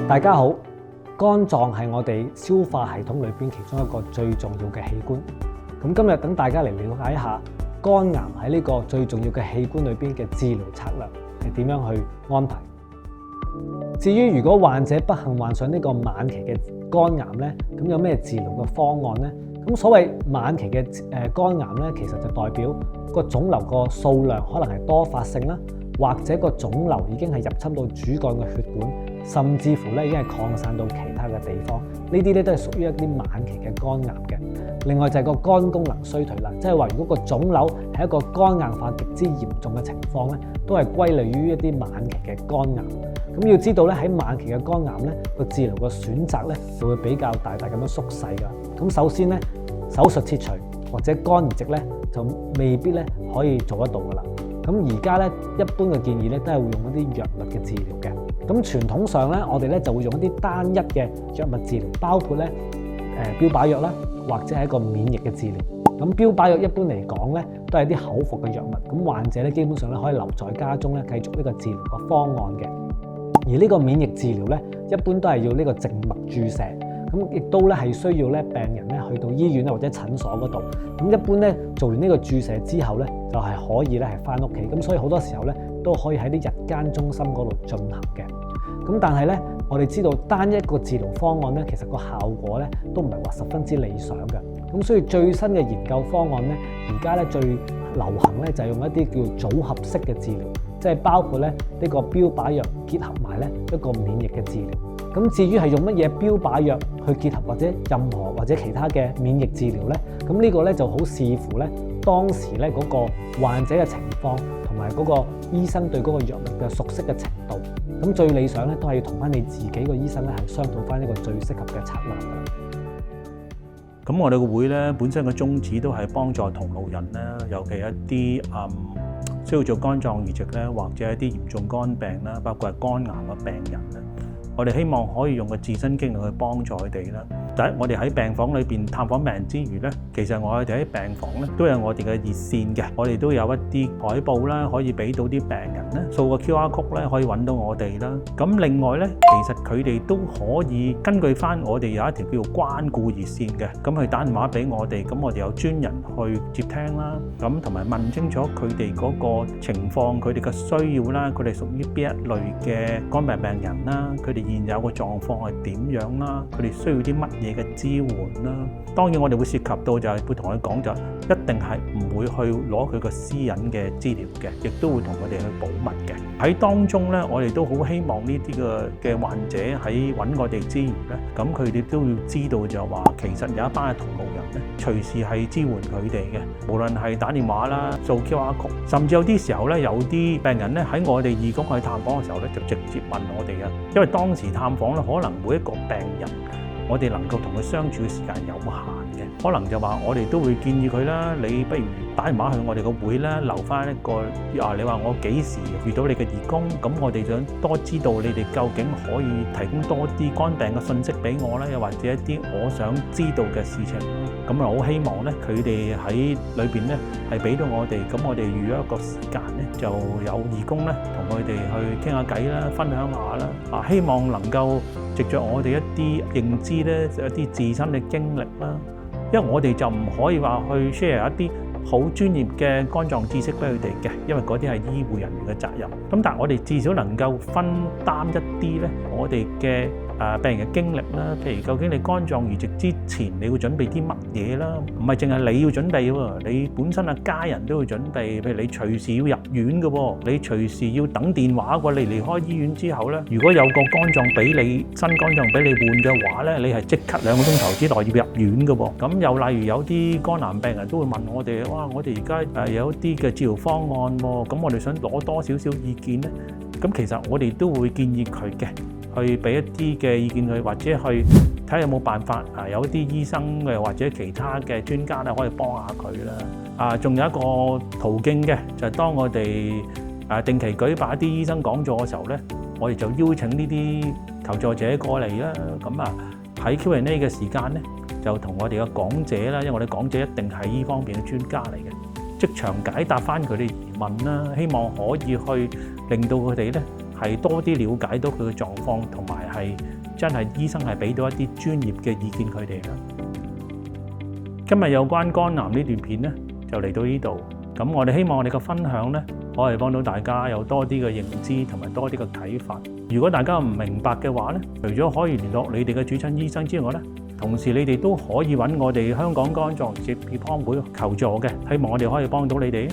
大家好，肝臟係我哋消化系統裏邊其中一個最重要嘅器官。咁今日等大家嚟了解一下肝癌喺呢個最重要嘅器官裏邊嘅治療策略係點樣去安排。至於如果患者不幸患上呢個晚期嘅肝癌呢，咁有咩治療嘅方案呢？咁所謂晚期嘅肝癌呢，其實就代表個腫瘤個數量可能係多發性啦，或者個腫瘤已經係入侵到主幹嘅血管，甚至乎咧已經係擴散到其他嘅地方。呢啲咧都係屬於一啲晚期嘅肝癌嘅。另外就係個肝功能衰退啦，即係話如果個腫瘤係一個肝硬化極之嚴重嘅情況咧，都係歸類於一啲晚期嘅肝癌。咁要知道咧，喺晚期嘅肝癌咧，個治療嘅選擇咧就會比較大咁樣縮細㗎。咁首先咧，手術切除或者肝移植咧就未必咧可以做得到㗎啦。咁而家咧一般嘅建議咧都係會用一啲藥物嘅治療嘅。咁傳統上咧，我哋咧就會用一啲單一嘅藥物治療，包括咧標靶藥啦，或者係一個免疫嘅治療。咁標靶藥一般嚟講咧都係啲口服嘅藥物，咁患者咧基本上咧可以留在家中咧繼續呢個治療嘅方案嘅。而呢個免疫治療咧一般都係要呢個靜脈注射。咁亦都咧係需要咧病人咧去到醫院或者診所嗰度。咁一般咧做完呢個注射之後咧，就係可以咧係返屋企。咁所以好多時候咧都可以喺啲日間中心嗰度進行嘅。咁但係咧，我哋知道單一個治療方案咧，其實個效果咧都唔係話十分之理想嘅。咁所以最新嘅研究方案咧，而家咧最流行咧就係用一啲叫組合式嘅治療，即係包括咧呢個標靶藥結合埋咧一個免疫嘅治療。咁至於係用乜嘢標靶藥去結合或者任何或者其他嘅免疫治療咧，咁呢個咧就好視乎咧當時咧嗰個患者嘅情況同埋嗰個醫生對嗰個藥物嘅熟悉嘅程度。咁最理想咧都係要同翻你自己個醫生咧係商討翻一個最適合嘅策略㗎。咁我哋個會咧本身嘅宗旨都係幫助同路人咧，尤其一啲需要做肝臟移植咧，或者一啲嚴重肝病啦，包括係肝癌嘅病人咧。我哋希望可以用個自身經歷去幫助佢哋啦。第一，我哋喺病房裏邊探訪病人之餘咧，其實我哋喺病房咧都有我哋嘅熱線嘅，我哋都有一啲海報啦，可以俾到啲病人咧掃個 QR code咧，可以揾到我哋啦。咁另外咧，其實佢哋都可以根據翻我哋有一條叫做關顧熱線嘅，咁去打電話俾我哋，咁我哋有專人去接聽啦，咁同埋問清楚佢哋嗰個情況，佢哋嘅需要啦，佢哋屬於邊一類嘅肝病病人啦，佢哋現有嘅狀況係點樣啦，佢哋需要啲乜嘢嘅支援啦。當然我哋會涉及到就係會同佢講，就一定係唔會去攞佢個私隱嘅資料嘅，亦都會同佢哋去保密嘅。喺當中咧，我哋都好希望呢啲嘅患者喺揾我哋之餘咧，咁佢哋都要知道就話其實有一班嘅同路人咧，隨時係支援佢哋嘅，無論係打電話啦、掃 QR code，甚至有啲時候咧，有啲病人咧喺我哋義工去探訪嘅時候咧，就直接問我哋嘅，因為當時探訪咧，可能每一個病人，我哋能夠同佢相處嘅時間有限嘅，可能就話我哋都會建議佢啦，你不如打電話去我哋個會啦，留翻一個你話我幾時遇到你嘅義工，咁我哋想多知道你哋究竟可以提供多啲肝病嘅信息俾我啦，又或者一啲我想知道嘅事情啦。咁啊，好希望咧，佢哋喺裏邊咧係俾到我哋，咁我哋預約一個時間咧，就有義工咧同佢哋去傾下偈啦，分享下啦。希望能夠藉着我哋一啲認知咧，一啲自身嘅經歷啦，因為我哋就唔可以話去 share 一啲好專業嘅肝臟知識俾佢哋嘅，因為嗰啲係醫護人員嘅責任。咁但係我哋至少能夠分擔一啲咧，我哋嘅病人嘅經歷啦，譬如究竟你肝臟移植之前你要準備啲乜嘢啦？唔係淨係你要準備喎，你本身嘅家人都要準備。譬如你隨時要入院嘅喎，你隨時要等電話喎。你離開醫院之後咧，如果有個肝臟俾你，新肝臟俾你換嘅話咧，你係即刻2個鐘頭之內要入院嘅喎。咁又例如有啲肝癌病人都會問我哋，哇！我哋而家有一啲嘅治療方案喎，咁我哋想攞多少少意見咧？咁其實我哋都會建議佢嘅。去俾一啲嘅意見佢，或者去睇下有冇辦法有一啲醫生嘅或者其他嘅專家咧可以幫下佢啦。仲有一個途徑嘅，就係當我哋定期舉辦一啲醫生講座嘅時候咧，我哋就邀請呢啲求助者過嚟啦。咁喺 Q&A 嘅時間咧，就同我哋嘅講者啦，因為我哋講者一定係呢方面嘅專家嚟嘅，即場解答翻佢哋疑問啦，希望可以去令到佢哋咧係多啲了解到佢嘅狀況，同埋係真係醫生係俾到一啲專業嘅意見佢哋啦。今日有關肝癌呢段片呢，就嚟到呢度。咁我哋希望我哋嘅分享呢，可以幫到大家有多啲嘅認知同埋多啲嘅睇法。如果大家唔明白嘅話呢，除咗可以聯絡你哋嘅主診醫生之外呢，同時你哋都可以揾我哋香港肝臟移植協康會求助嘅，希望我哋可以幫到你哋。